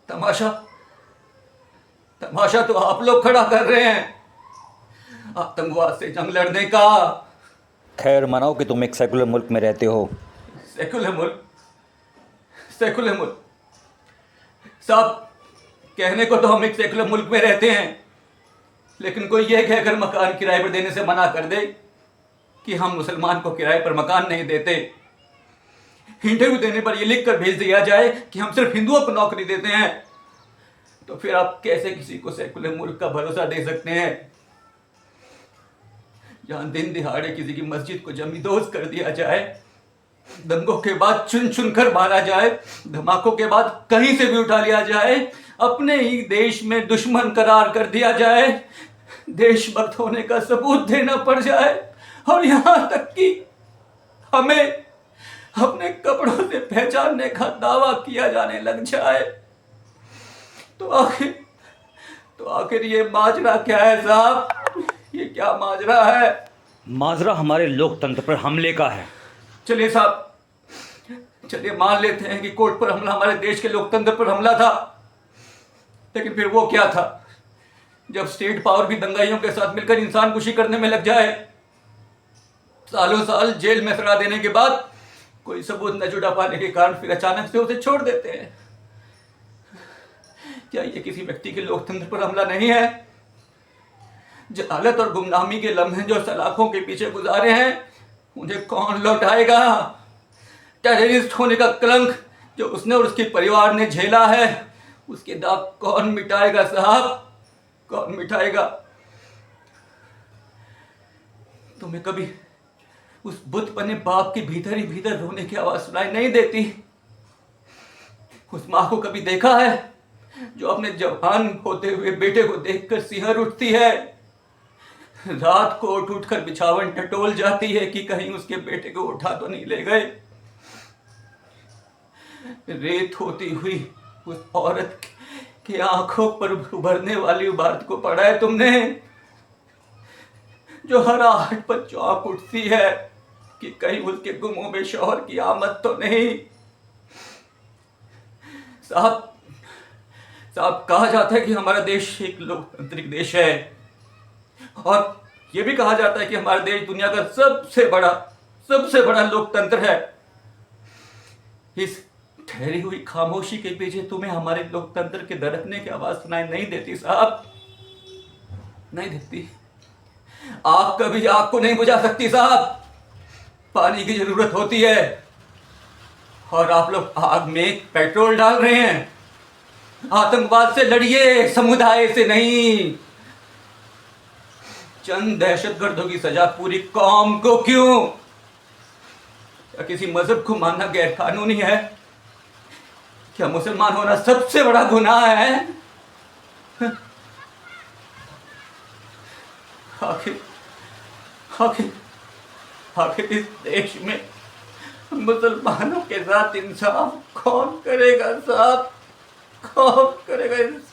तमाशा तमाशा तो आप लोग खड़ा कर रहे हैं आतंकवाद से जंग लड़ने का। खैर मानो कि तुम एक सेकुलर मुल्क में रहते हो। सेकुलर मुल्क, सेकुलर मुल्क साहब, कहने को तो हम एक सेकुलर मुल्क में रहते हैं, लेकिन कोई यह कहकर मकान किराए पर देने से मना कर दे कि हम मुसलमान को किराए पर मकान नहीं देते, इंटरव्यू देने पर यह लिखकर भेज दिया जाए कि हम सिर्फ हिंदुओं को नौकरी देते हैं, तो फिर आप कैसे किसी को सेकुलर मुल्क का भरोसा दे सकते हैं जहां दिन दिहाड़े किसी की मस्जिद को जमींदोज कर दिया जाए, दंगों के बाद चुन चुन कर मारा जाए, धमाकों के बाद कहीं से भी उठा लिया जाए, अपने ही देश में दुश्मन करार कर दिया जाए, देशभक्त होने का सबूत देना पड़ जाए, और यहां तक कि हमें अपने कपड़ों से पहचानने का दावा किया जाने लग जाए, तो आखिर ये माजरा क्या है साहब? ये क्या माजरा है? माजरा हमारे लोकतंत्र पर हमले का है। चलिए साहब, चलिए मान लेते हैं कि कोर्ट पर हमला हमारे देश के लोकतंत्र पर हमला था, लेकिन फिर वो क्या था जब स्टेट पावर भी दंगाइयों के साथ मिलकर इंसान खुशी करने में लग जाए, सालों साल जेल में सजा देने के बाद कोई सबूत न जुटा पाने के कारण फिर अचानक से उसे छोड़ देते हैं। क्या ये किसी व्यक्ति के लोकतंत्र पर हमला नहीं है? जहालत और गुमनामी के लम्हे जो सलाखों के पीछे गुजारे हैं, उन्हें कौन लौटाएगा? टेररिस्ट होने का कलंक जो उसने और उसके परिवार ने झेला है, उसके दाग कौन मिटाएगा साहब? कौन मिटाएगा? तुम्हें कभी उस बुत बने बाप के भीतर ही भीतर रोने की आवाज सुनाई नहीं देती? उस माँ को कभी देखा है जो अपने जवान होते हुए बेटे को देखकर सिहर उठती है, रात को उठ उठकर बिछावन टटोल जाती है कि कहीं उसके बेटे को उठा तो नहीं ले गए? रेत होती हुई उस औरत की आंखों पर उभरने वाली इबारत को पढ़ा है तुमने, जो हर आहट पर चौंक उठती है कि कहीं उसके गुमों में शौहर की आमद तो नहीं? साहब, कहा जाता है कि हमारा देश एक लोकतांत्रिक देश है, और यह भी कहा जाता है कि हमारा देश दुनिया का सबसे बड़ा लोकतंत्र है। इस ठहरी हुई खामोशी के पीछे तुम्हें हमारे लोकतंत्र के धड़कने की आवाज सुनाई नहीं देती साहब? नहीं देती? आग कभी आग को नहीं बुझा सकती साहब, पानी की जरूरत होती है, और आप लोग आग में पेट्रोल डाल रहे हैं। आतंकवाद से लड़िए, समुदाय से नहीं। चंद दहशतगर्दों की सजा पूरी कौम को क्यों? क्या किसी मजहब को मानना गैर कानूनी है? क्या मुसलमान होना सबसे बड़ा गुनाह है? आखिर आखिर आखिर इस देश में मुसलमानों के साथ इंसाफ कौन करेगा साहब? कौन करेगा इंसाफ?